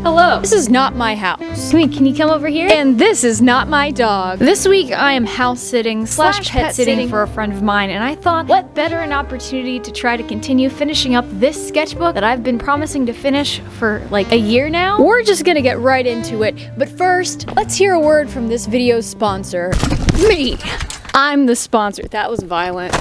Hello. This is not my house. Can you come over here? And this is not my dog. This week I am house sitting slash pet sitting for a friend of mine, and I thought, what better an opportunity to try to continue finishing up this sketchbook that I've been promising to finish for like a year now? We're just gonna get right into it, but first, let's hear a word from this video's sponsor. Me. I'm the sponsor. That was violent.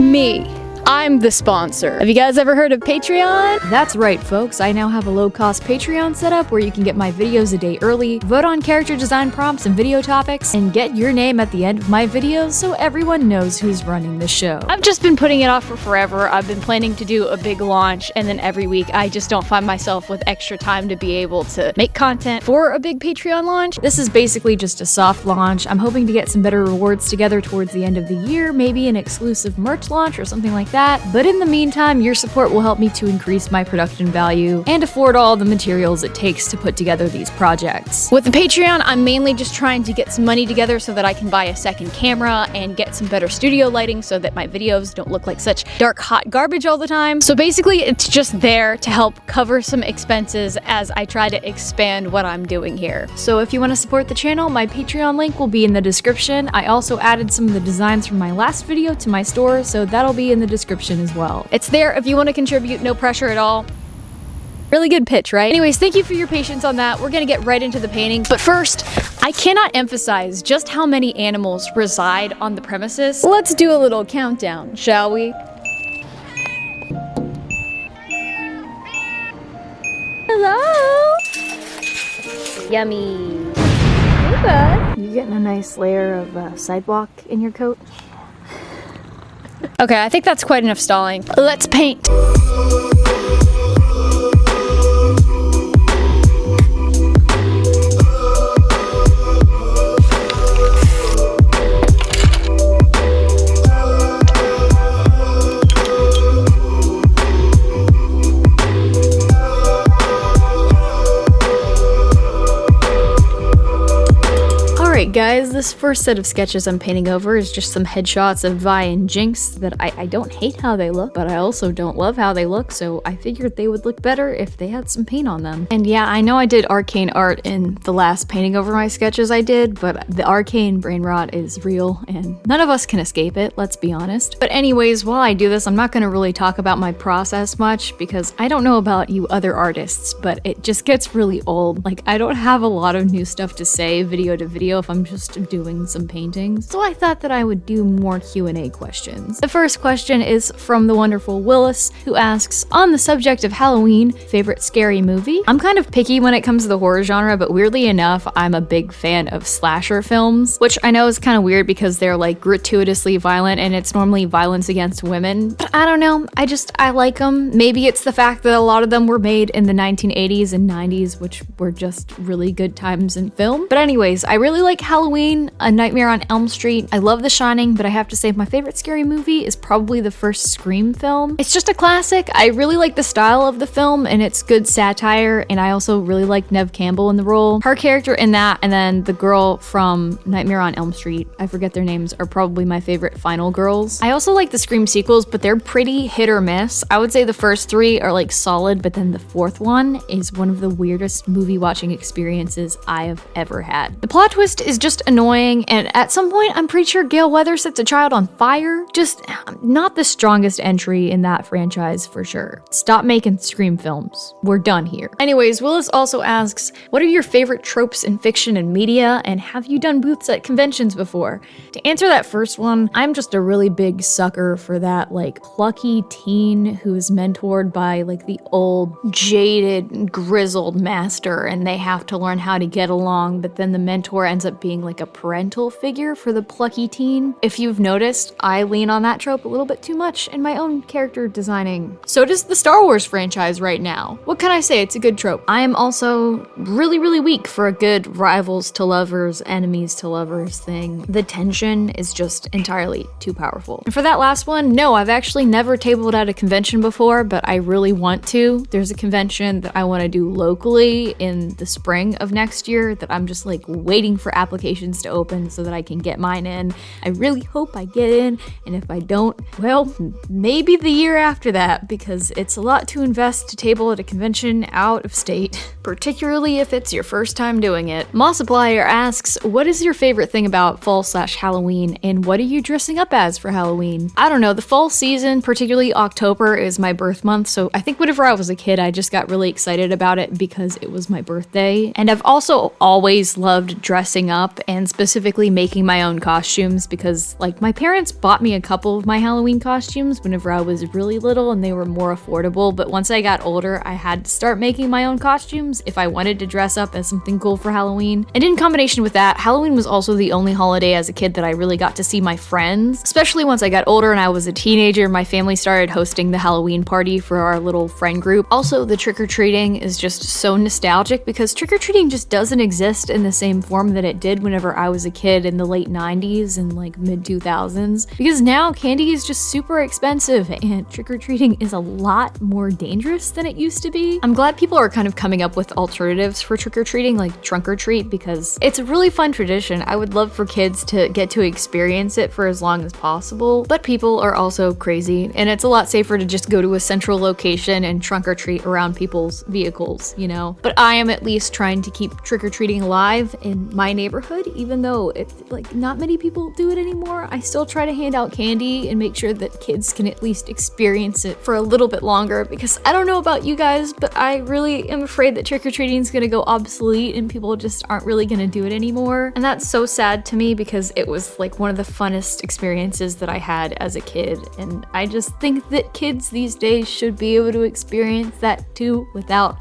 Me. I'm the sponsor. Have you guys ever heard of Patreon? That's right, folks. I now have a low-cost Patreon setup where you can get my videos a day early, vote on character design prompts and video topics, and get your name at the end of my videos so everyone knows who's running the show. I've just been putting it off for forever. I've been planning to do a big launch, and then every week I just don't find myself with extra time to be able to make content for a big Patreon launch. This is basically just a soft launch. I'm hoping to get some better rewards together towards the end of the year, maybe an exclusive merch launch or something like that. But in the meantime, your support will help me to increase my production value and afford all the materials it takes to put together these projects. With the Patreon, I'm mainly just trying to get some money together so that I can buy a second camera and get some better studio lighting so that my videos don't look like such dark, hot garbage all the time. So basically, it's just there to help cover some expenses as I try to expand what I'm doing here. So if you want to support the channel, my Patreon link will be in the description. I also added some of the designs from my last video to my store, so that'll be in the description as well. It's there if you want to contribute, no pressure at all. Really good pitch, right? Anyways, thank you for your patience on that. We're gonna get right into the painting. But first, I cannot emphasize just how many animals reside on the premises. Let's do a little countdown, shall we? Hello? Yummy. Hey, bud. You getting a nice layer of sidewalk in your coat? Okay, I think that's quite enough stalling. Let's paint. Alright guys, this first set of sketches I'm painting over is just some headshots of Vi and Jinx that I don't hate how they look, but I also don't love how they look, so I figured they would look better if they had some paint on them. And yeah, I know I did Arcane art in the last painting over my sketches I did, but the Arcane brain rot is real and none of us can escape it, let's be honest. But anyways, while I do this, I'm not gonna really talk about my process much because I don't know about you other artists, but it just gets really old. Like, I don't have a lot of new stuff to say video to video if I'm just doing some paintings. So I thought that I would do more Q&A questions. The first question is from the wonderful Willis, who asks, on the subject of Halloween, favorite scary movie? I'm kind of picky when it comes to the horror genre, but weirdly enough, I'm a big fan of slasher films, which I know is kind of weird because they're like gratuitously violent and it's normally violence against women. But I don't know, I like them. Maybe it's the fact that a lot of them were made in the 1980s and 90s, which were just really good times in film. But anyways, I really like Halloween, A Nightmare on Elm Street. I love The Shining, but I have to say my favorite scary movie is probably the first Scream film. It's just a classic. I really like the style of the film and it's good satire, and I also really like Neve Campbell in the role. Her character in that, and then the girl from Nightmare on Elm Street, I forget their names, are probably my favorite final girls. I also like the Scream sequels, but they're pretty hit or miss. I would say the first three are like solid, but then the fourth one is one of the weirdest movie watching experiences I have ever had. The plot twist is just annoying, and at some point I'm pretty sure Gale Weathers sets a child on fire. Just not the strongest entry in that franchise for sure. Stop making Scream films. We're done here. Anyways, Willis also asks, what are your favorite tropes in fiction and media, and have you done booths at conventions before? To answer that first one, I'm just a really big sucker for that like plucky teen who is mentored by like the old jaded grizzled master, and they have to learn how to get along, but then the mentor ends up being like a parental figure for the plucky teen. If you've noticed, I lean on that trope a little bit too much in my own character designing. So does the Star Wars franchise right now. What can I say? It's a good trope. I am also really weak for a good rivals to lovers, enemies to lovers thing. The tension is just entirely too powerful. And for that last one, no, I've actually never tabled at a convention before, but I really want to. There's a convention that I want to do locally in the spring of next year that I'm just like waiting for applications applications to open so that I can get mine in. I really hope I get in, and if I don't, well, maybe the year after that, because it's a lot to invest to table at a convention out of state, particularly if it's your first time doing it. Mossiplier asks, what is your favorite thing about fall/Halloween, and what are you dressing up as for Halloween? I don't know, the fall season, particularly October, is my birth month, so I think whenever I was a kid, I just got really excited about it because it was my birthday. And I've also always loved dressing up, and specifically making my own costumes, because like my parents bought me a couple of my Halloween costumes whenever I was really little and they were more affordable, but once I got older, I had to start making my own costumes if I wanted to dress up as something cool for Halloween. And in combination with that, Halloween was also the only holiday as a kid that I really got to see my friends. Especially once I got older and I was a teenager, my family started hosting the Halloween party for our little friend group. Also, the trick-or-treating is just so nostalgic because trick-or-treating just doesn't exist in the same form that it did whenever I was a kid in the late 90s and like mid 2000s, because now candy is just super expensive and trick-or-treating is a lot more dangerous than it used to be. I'm glad people are kind of coming up with alternatives for trick-or-treating, like trunk or treat, because it's a really fun tradition. I would love for kids to get to experience it for as long as possible, but people are also crazy, and it's a lot safer to just go to a central location and trunk or treat around people's vehicles, you know? But I am at least trying to keep trick-or-treating alive in my neighborhood, even though it's like not many people do it anymore. I still try to hand out candy and make sure that kids can at least experience it for a little bit longer, because I don't know about you guys, but I really am afraid that trick-or-treating is gonna go obsolete and people just aren't really gonna do it anymore. And that's so sad to me because it was like one of the funnest experiences that I had as a kid, and I just think that kids these days should be able to experience that too without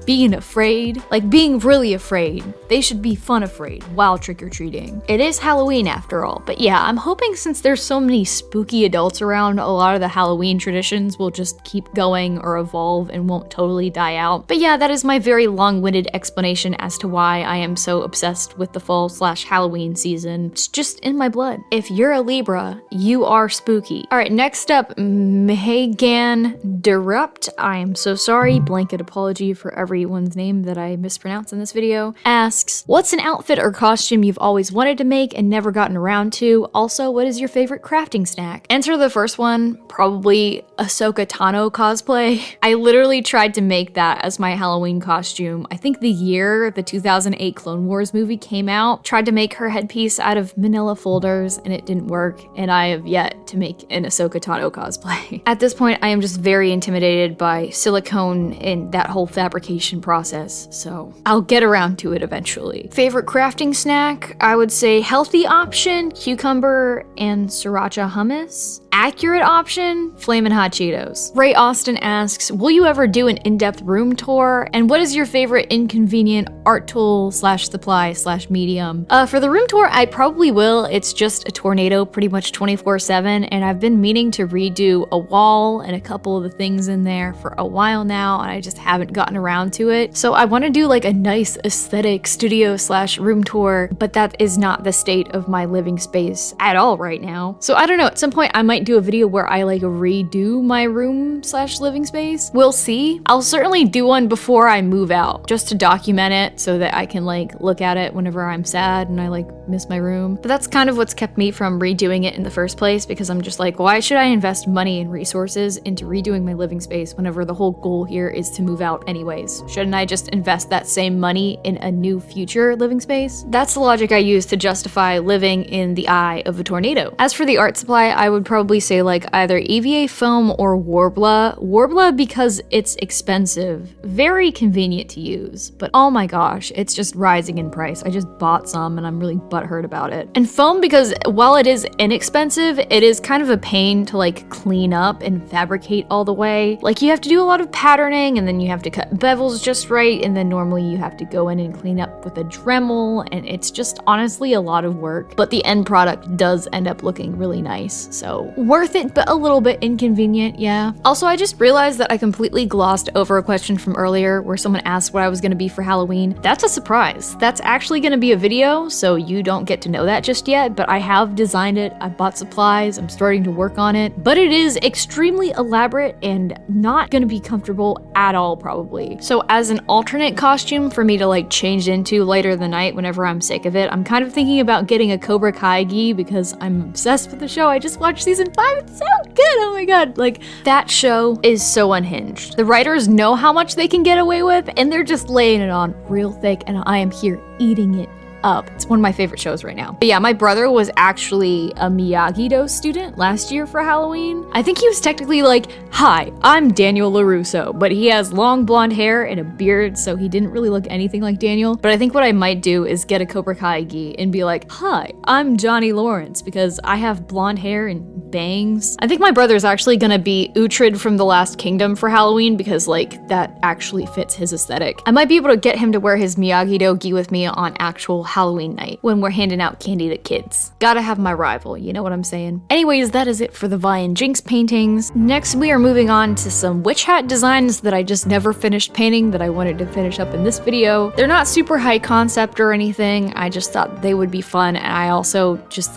being afraid, like being really afraid. They should be fun afraid while trick-or-treating. It is Halloween after all, but yeah, I'm hoping since there's so many spooky adults around, a lot of the Halloween traditions will just keep going or evolve and won't totally die out. But yeah, that is my very long-winded explanation as to why I am so obsessed with the fall/Halloween season. It's just in my blood. If you're a Libra, you are spooky. All right, next up, Megan Derupt. I am so sorry, blanket apology for everyone's name that I mispronounced in this video, asks, what's an outfit or costume you've always wanted to make and never gotten around to? Also, what is your favorite crafting snack? Answer the first one, probably Ahsoka Tano cosplay. I literally tried to make that as my Halloween costume. I think the year the 2008 Clone Wars movie came out, tried to make her headpiece out of manila folders and it didn't work, and I have yet to make an Ahsoka Tano cosplay. At this point, I am just very intimidated by silicone and that whole fabrication process, so I'll get around to it eventually. Favorite crafting snack? I would say healthy option, cucumber and sriracha hummus. Accurate option, Flamin' Hot Cheetos. Ray Austin asks, will you ever do an in-depth room tour? And what is your favorite inconvenient art tool /supply /medium? For the room tour, I probably will. It's just a tornado pretty much 24/7, and I've been meaning to redo a wall and a couple of the things in there for a while now, and I just haven't gotten around to it. So I want to do like a nice aesthetic studio /room tour, but that is not the state of my living space at all right now. So I don't know, at some point I might do a video where I like redo my room /living space. We'll see. I'll certainly do one before I move out, just to document it so that I can like look at it whenever I'm sad and I like miss my room. But that's kind of what's kept me from redoing it in the first place, because I'm just like, why should I invest money and resources into redoing my living space whenever the whole goal here is to move out anyways? Shouldn't I just invest that same money in a new future living space? That's the logic I use to justify living in the eye of a tornado. As for the art supply, I would probably say like either EVA foam or Warbler. Warbler because it's expensive, very convenient to use, but oh my gosh, it's just rising in price. I just bought some and I'm really butthurt about it. And foam because while it is inexpensive, it is kind of a pain to like clean up and fabricate all the way. Like you have to do a lot of patterning, and then you have to cut bevels just right, and then normally you have to go in and clean up with a Dremel, and it's just honestly a lot of work, but the end product does end up looking really nice. So worth it, but a little bit inconvenient, yeah. Also, I just realized that I completely glossed over a question from earlier where someone asked what I was gonna be for Halloween. That's a surprise. That's actually gonna be a video, so you don't get to know that just yet, but I have designed it, I bought supplies, I'm starting to work on it, but it is extremely elaborate and not gonna be comfortable at all, probably. So as an alternate costume for me to like change into later in the night whenever I'm I'm sick of it. I'm kind of thinking about getting a Cobra Kai gi because I'm obsessed with the show. I just watched season 5. It's so good. Oh my god. Like, that show is so unhinged. The writers know how much they can get away with, and they're just laying it on real thick, and I am here eating it up. It's one of my favorite shows right now. But yeah, my brother was actually a Miyagi-Do student last year for Halloween. I think he was technically like, hi, I'm Daniel LaRusso, but he has long blonde hair and a beard, so he didn't really look anything like Daniel. But I think what I might do is get a Cobra Kai gi and be like, hi, I'm Johnny Lawrence, because I have blonde hair and bangs. I think my brother's actually gonna be Uhtred from The Last Kingdom for Halloween, because like, that actually fits his aesthetic. I might be able to get him to wear his Miyagi-Do gi with me on actual Halloween night when we're handing out candy to kids. Gotta have my rival, you know what I'm saying? Anyways, that is it for the Vi and Jinx paintings. Next, we are moving on to some witch hat designs that I just never finished painting that I wanted to finish up in this video. They're not super high concept or anything. I just thought they would be fun, and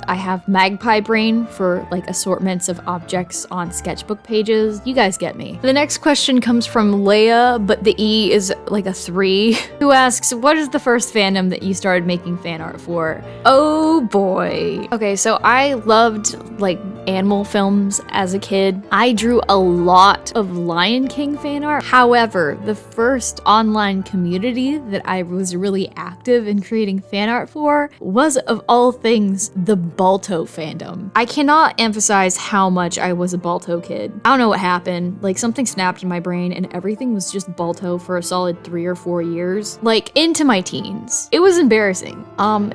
I have magpie brain for like assortments of objects on sketchbook pages. You guys get me. The next question comes from Leia, but the E is like a 3, who asks, what is the first fandom that you started making fan art for? Oh boy. Okay, so I loved like animal films as a kid. I drew a lot of Lion King fan art. However, the first online community that I was really active in creating fan art for was, of all things, the Balto fandom. I cannot emphasize how much I was a Balto kid. I don't know what happened. Like, something snapped in my brain and everything was just Balto for a solid 3 or 4 years. Like, into my teens. It was embarrassing.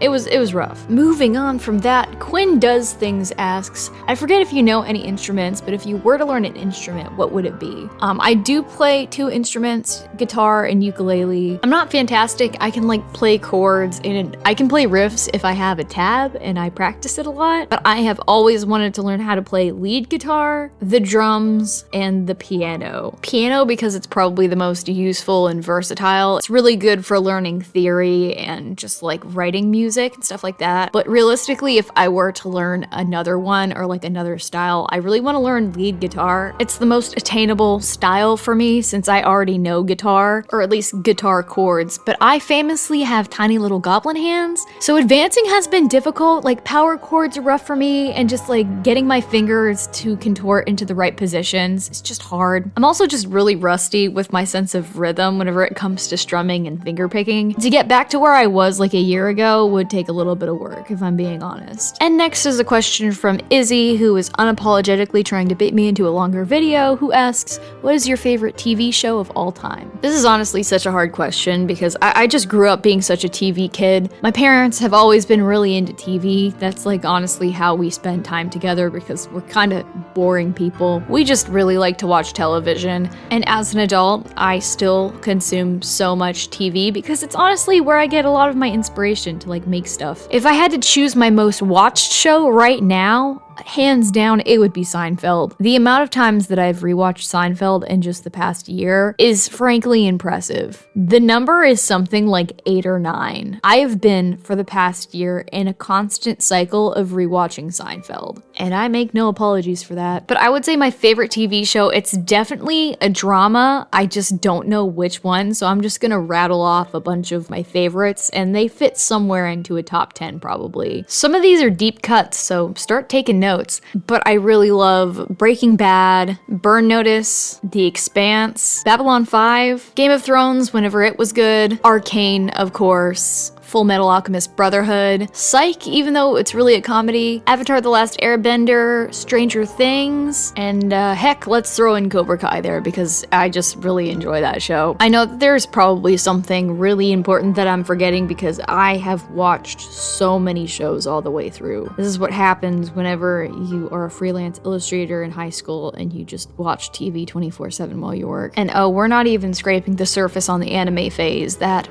It was rough. Moving on from that, Quinn Does Things asks, I forget if you know any instruments, but if you were to learn an instrument, what would it be? I do play 2 instruments, guitar and ukulele. I'm not fantastic. I can like play chords and I can play riffs if I have a tab and I practice it a lot, but I have always wanted to learn how to play lead guitar, the drums, and the piano. Piano because it's probably the most useful and versatile. It's really good for learning theory and just like writing music and stuff like that. But realistically, if I were to learn another one or like another style, I really want to learn lead guitar. It's the most attainable style for me since I already know guitar, or at least guitar chords, but I famously have tiny little goblin hands, so advancing has been difficult. Like, power chords are rough for me, and just like getting my fingers to contort into the right positions, it's just hard. I'm also just really rusty with my sense of rhythm whenever it comes to strumming and finger picking. To get back to where I was like a year ago would take a little bit of work, if I'm being honest. And next is a question from Izzy, who is unapologetically trying to bait me into a longer video, who asks, what is your favorite TV show of all time? This is honestly such a hard question because I just grew up being such a TV kid. My parents have always been really into TV. That's like honestly how we spend time together because we're kind of boring people. We just really like to watch television. And as an adult, I still consume so much TV because it's honestly where I get a lot of my inspiration to like make stuff. If I had to choose my most watched show right now, hands down, it would be Seinfeld. The amount of times that I've rewatched Seinfeld in just the past year is frankly impressive. The number is something like 8 or 9. I have been, for the past year, in a constant cycle of rewatching Seinfeld, and I make no apologies for that. But I would say my favorite TV show, it's definitely a drama. I just don't know which one, so I'm just gonna rattle off a bunch of my favorites, and they fit somewhere into a top 10 probably. Some of these are deep cuts, so start taking notes. But I really love Breaking Bad, Burn Notice, The Expanse, Babylon 5, Game of Thrones whenever it was good, Arcane, of course, Full Metal Alchemist Brotherhood, Psych, even though it's really a comedy, Avatar: The Last Airbender, Stranger Things, and heck, let's throw in Cobra Kai there because I just really enjoy that show. I know that there's probably something really important that I'm forgetting because I have watched so many shows all the way through. This is what happens whenever you are a freelance illustrator in high school and you just watch TV 24/7 while you work. And oh, we're not even scraping the surface on the anime phase. That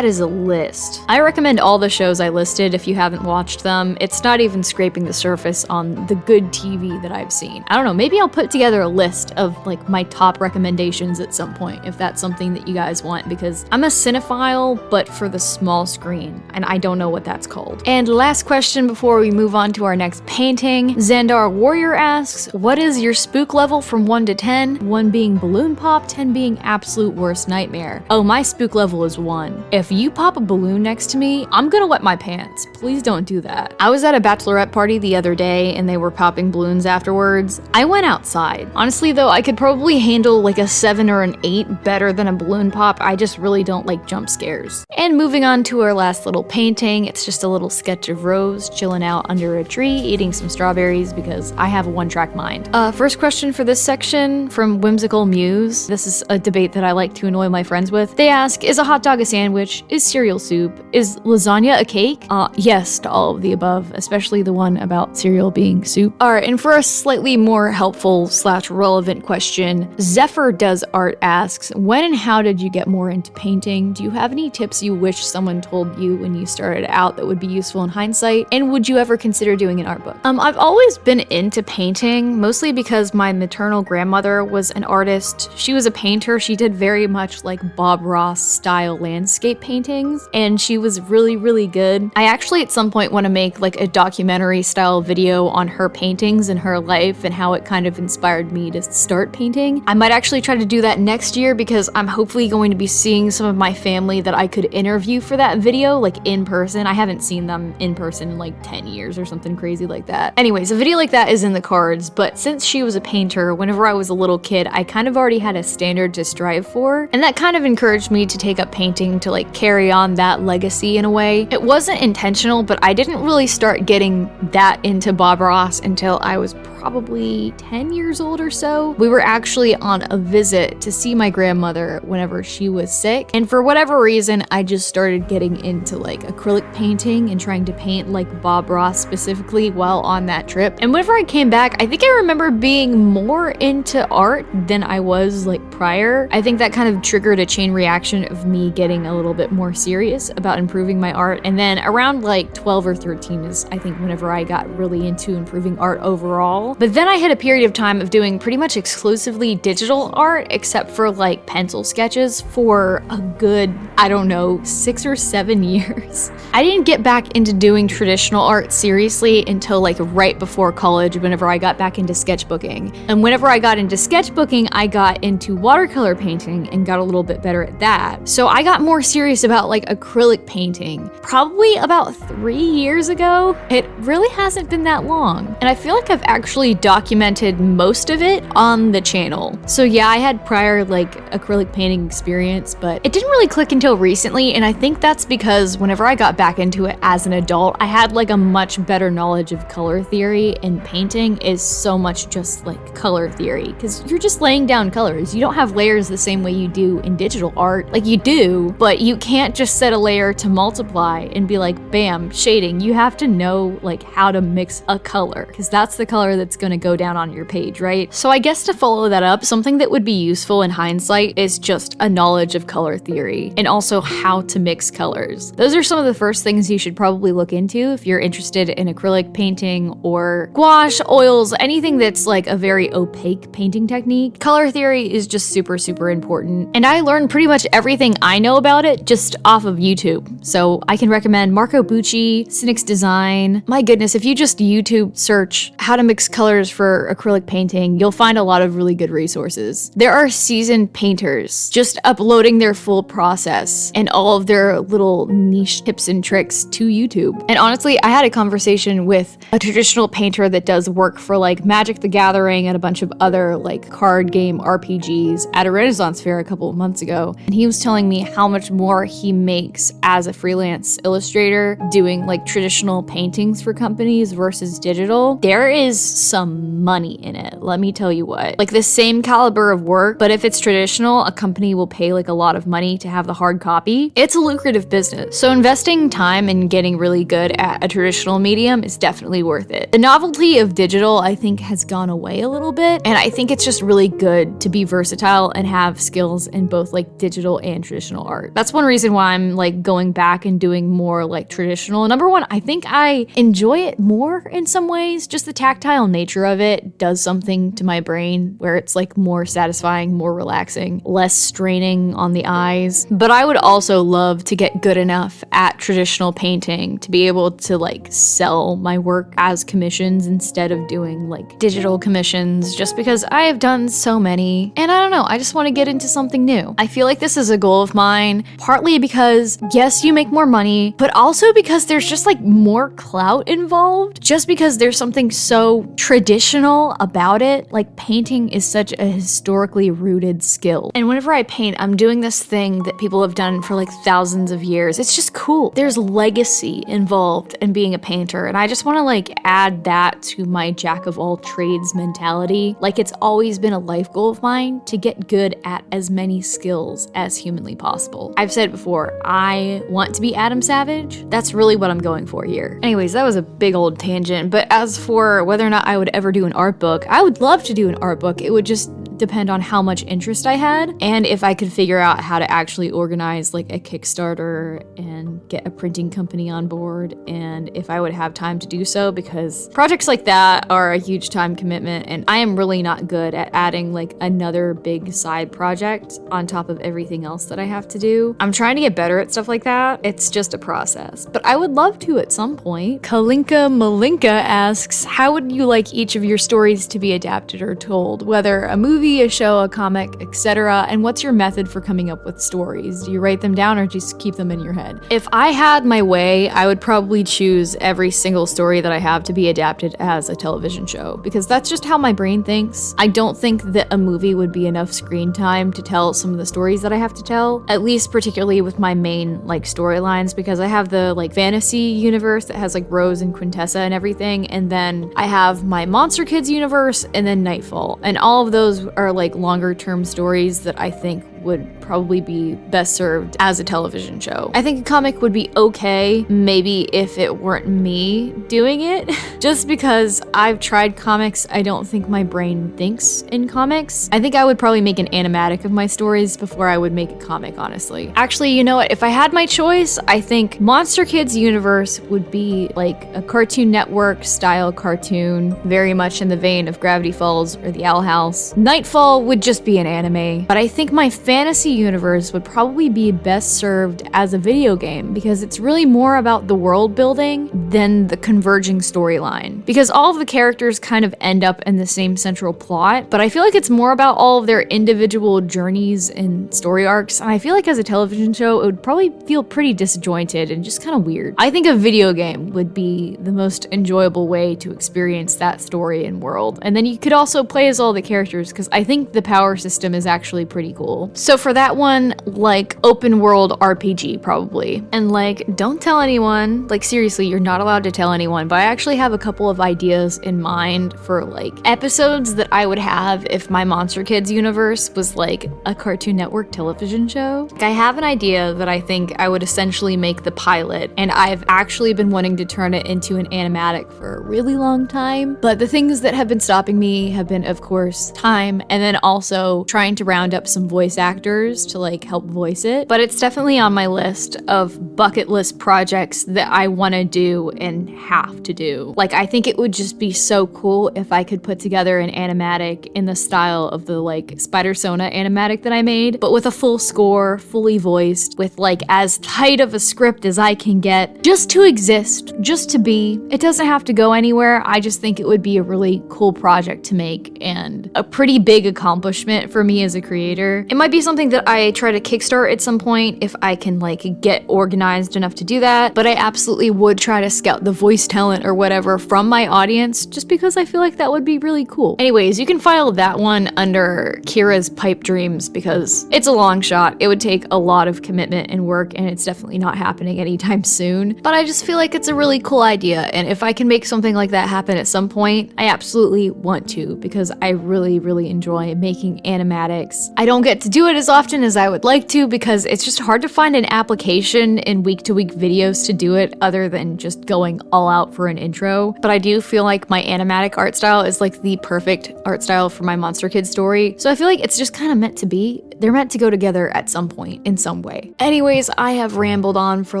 is a list. I recommend all the shows I listed if you haven't watched them. It's not even scraping the surface on the good TV that I've seen. I don't know, maybe I'll put together a list of like my top recommendations at some point if that's something that you guys want, because I'm a cinephile, but for the small screen, and I don't know what that's called. And last question before we move on to our next painting, Xandar Warrior asks, what is your spook level from 1 to 10? 1 being balloon pop, 10 being absolute worst nightmare. Oh, my spook level is 1. If you pop a balloon balloon next to me, I'm gonna wet my pants. Please don't do that. I was at a bachelorette party the other day and they were popping balloons afterwards. I went outside. Honestly though, I could probably handle like a 7 or an 8 better than a balloon pop. I just really don't like jump scares. And moving on to our last little painting, it's just a little sketch of Rose chilling out under a tree, eating some strawberries because I have a one-track mind. First question for this section from Whimsical Muse. This is a debate that I like to annoy my friends with. They ask, is a hot dog a sandwich? Is cereal soup? Is lasagna a cake? Yes to all of the above, especially the one about cereal being soup. Alright, and for a slightly more helpful / relevant question, Zephyr Does Art asks, when and how did you get more into painting? Do you have any tips you wish someone told you when you started out that would be useful in hindsight? And would you ever consider doing an art book? I've always been into painting, mostly because my maternal grandmother was an artist. She was a painter. She did very much like Bob Ross style landscape paintings, and she was really, really good. I actually at some point want to make like a documentary style video on her paintings and her life and how it kind of inspired me to start painting. I might actually try to do that next year because I'm hopefully going to be seeing some of my family that I could interview for that video, like in person. I haven't seen them in person in like 10 years or something crazy like that. Anyways, a video like that is in the cards, but since she was a painter, whenever I was a little kid, I kind of already had a standard to strive for, and that kind of encouraged me to take up painting to like carry on that legacy in a way. It wasn't intentional, but I didn't really start getting that into Bob Ross until I was probably 10 years old or so. We were actually on a visit to see my grandmother whenever she was sick, and for whatever reason, I just started getting into like acrylic painting and trying to paint like Bob Ross specifically while on that trip. And whenever I came back, I think I remember being more into art than I was like prior. I think that kind of triggered a chain reaction of me getting a little bit more serious about improving my art. And then around like 12 or 13 is I think whenever I got really into improving art overall. But then I hit a period of time of doing pretty much exclusively digital art, except for like pencil sketches for a good, I don't know, 6 or 7 years. I didn't get back into doing traditional art seriously until like right before college, whenever I got back into sketchbooking. And whenever I got into sketchbooking, I got into watercolor painting and got a little bit better at that. So I got more serious about like acrylic painting probably about 3 years ago. It really hasn't been that long. And I feel like I've actually documented most of it on the channel. So yeah, I had prior like acrylic painting experience, but it didn't really click until recently. And I think that's because whenever I got back into it as an adult, I had like a much better knowledge of color theory, and painting is so much just like color theory because you're just laying down colors. You don't have layers the same way you do in digital art. Like you do, but you can't just set a layer to multiply and be like, bam, shading. You have to know like how to mix a color because that's the color that's going to go down on your page, right? So I guess to follow that up, something that would be useful in hindsight is just a knowledge of color theory and also how to mix colors. Those are some of the first things you should probably look into if you're interested in acrylic painting or gouache, oils, anything that's like a very opaque painting technique. Color theory is just super, super important. And I learned pretty much everything I know about it just off of YouTube. So I can recommend Marco Bucci, Cynic's Design. My goodness, if you just YouTube search how to mix colors for acrylic painting, you'll find a lot of really good resources. There are seasoned painters just uploading their full process and all of their little niche tips and tricks to YouTube. And honestly, I had a conversation with a traditional painter that does work for like Magic the Gathering and a bunch of other like card game RPGs at a Renaissance fair a couple of months ago. And he was telling me how much more he makes as a freelance illustrator doing like traditional paintings for companies versus digital. There is some money in it, let me tell you what. Like the same caliber of work, but if it's traditional, a company will pay like a lot of money to have the hard copy. It's a lucrative business. So investing time in getting really good at a traditional medium is definitely worth it. The novelty of digital, I think, has gone away a little bit, and I think it's just really good to be versatile and have skills in both like digital and traditional art. That's one reason why I'm like going back and doing more like traditional. Number one, I think I enjoy it more in some ways, just the tactile nature of it does something to my brain where it's like more satisfying, more relaxing, less straining on the eyes. But I would also love to get good enough at traditional painting to be able to like sell my work as commissions instead of doing like digital commissions, just because I have done so many. And I don't know, I just want to get into something new. I feel like this is a goal of mine, partly because yes, you make more money, but also because there's just like more clout involved, just because there's something so traditional about it. Like painting is such a historically rooted skill. And whenever I paint, I'm doing this thing that people have done for like thousands of years. It's just cool. There's legacy involved in being a painter, and I just want to like add that to my jack of all trades mentality. Like it's always been a life goal of mine to get good at as many skills as humanly possible. I've said it before, I want to be Adam Savage. That's really what I'm going for here. Anyways, that was a big old tangent, but as for whether or not I would ever do an art book, I would love to do an art book. It would just depend on how much interest I had and if I could figure out how to actually organize like a Kickstarter and get a printing company on board, and if I would have time to do so, because projects like that are a huge time commitment and I am really not good at adding like another big side project on top of everything else that I have to do. I'm trying to get better at stuff like that. It's just a process, but I would love to at some point. Kalinka Malinka asks, how would you like each of your stories to be adapted or told, whether a movie, a show, a comic, etc., and what's your method for coming up with stories? Do you write them down or just keep them in your head? If I had my way, I would probably choose every single story that I have to be adapted as a television show, because that's just how my brain thinks. I don't think that a movie would be enough screen time to tell some of the stories that I have to tell, at least particularly with my main like storylines, because I have the like fantasy universe that has like Rose and Quintessa and everything, and then I have my Monster Kids universe and then Nightfall, and all of those are like longer term stories that I think would probably be best served as a television show. I think a comic would be okay, maybe if it weren't me doing it. Just because I've tried comics, I don't think my brain thinks in comics. I think I would probably make an animatic of my stories before I would make a comic, honestly. Actually, you know what? If I had my choice, I think Monster Kids universe would be like a Cartoon Network style cartoon, very much in the vein of Gravity Falls or The Owl House. Nightfall would just be an anime, but I think my fantasy universe would probably be best served as a video game, because it's really more about the world building than the converging storyline, because all of the characters kind of end up in the same central plot, but I feel like it's more about all of their individual journeys and story arcs, and I feel like as a television show it would probably feel pretty disjointed and just kind of weird. I think a video game would be the most enjoyable way to experience that story and world, and then you could also play as all the characters, because I think the power system is actually pretty cool. So for that one, like open world RPG probably. And like, don't tell anyone, like seriously, you're not allowed to tell anyone, but I actually have a couple of ideas in mind for like episodes that I would have if my Monster Kids universe was like a Cartoon Network television show. Like, I have an idea that I think I would essentially make the pilot, and I've actually been wanting to turn it into an animatic for a really long time, but the things that have been stopping me have been, of course, time, and then also trying to round up some voice actors to like help voice it. But it's definitely on my list of bucket list projects that I want to do and have to do. Like, I think it would just be so cool if I could put together an animatic in the style of the like Spider-Sona animatic that I made, but with a full score, fully voiced, with like as tight of a script as I can get, just to exist, just to be. It doesn't have to go anywhere. I just think it would be a really cool project to make and a pretty big accomplishment for me as a creator. It might be something that I try to kickstart at some point if I can like get organized enough to do that, but I absolutely would try to scout the voice talent or whatever from my audience, just because I feel like that would be really cool. Anyways, you can file that one under Kira's pipe dreams, because it's a long shot. It would take a lot of commitment and work, and it's definitely not happening anytime soon, but I just feel like it's a really cool idea, and if I can make something like that happen at some point, I absolutely want to, because I really enjoy making animatics. I don't get to do it it as often as I would like to because it's just hard to find an application in week-to-week videos to do it other than just going all out for an intro. But I do feel like my animatic art style is like the perfect art style for my Monster Kid story. So I feel like it's just kind of meant to be. They're meant to go together at some point in some way. Anyways, I have rambled on for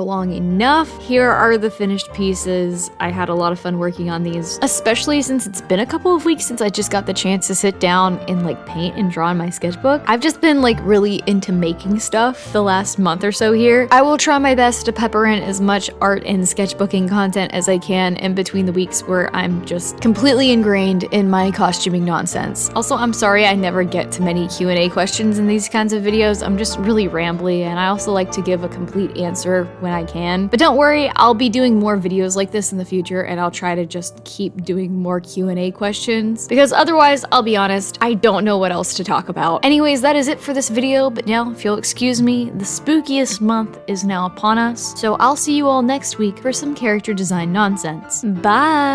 long enough. Here are the finished pieces. I had a lot of fun working on these, especially since it's been a couple of weeks since I just got the chance to sit down and like paint and draw in my sketchbook. I've just been like really into making stuff the last month or so here. I will try my best to pepper in as much art and sketchbooking content as I can in between the weeks where I'm just completely ingrained in my costuming nonsense. Also, I'm sorry I never get to many Q&A questions in these kinds of videos. I'm just really rambly and I also like to give a complete answer when I can. But don't worry, I'll be doing more videos like this in the future and I'll try to just keep doing more Q&A questions because otherwise, I'll be honest, I don't know what else to talk about. Anyways, that is it for this video, but now if you'll excuse me, the spookiest month is now upon us, so I'll see you all next week for some character design nonsense. Bye!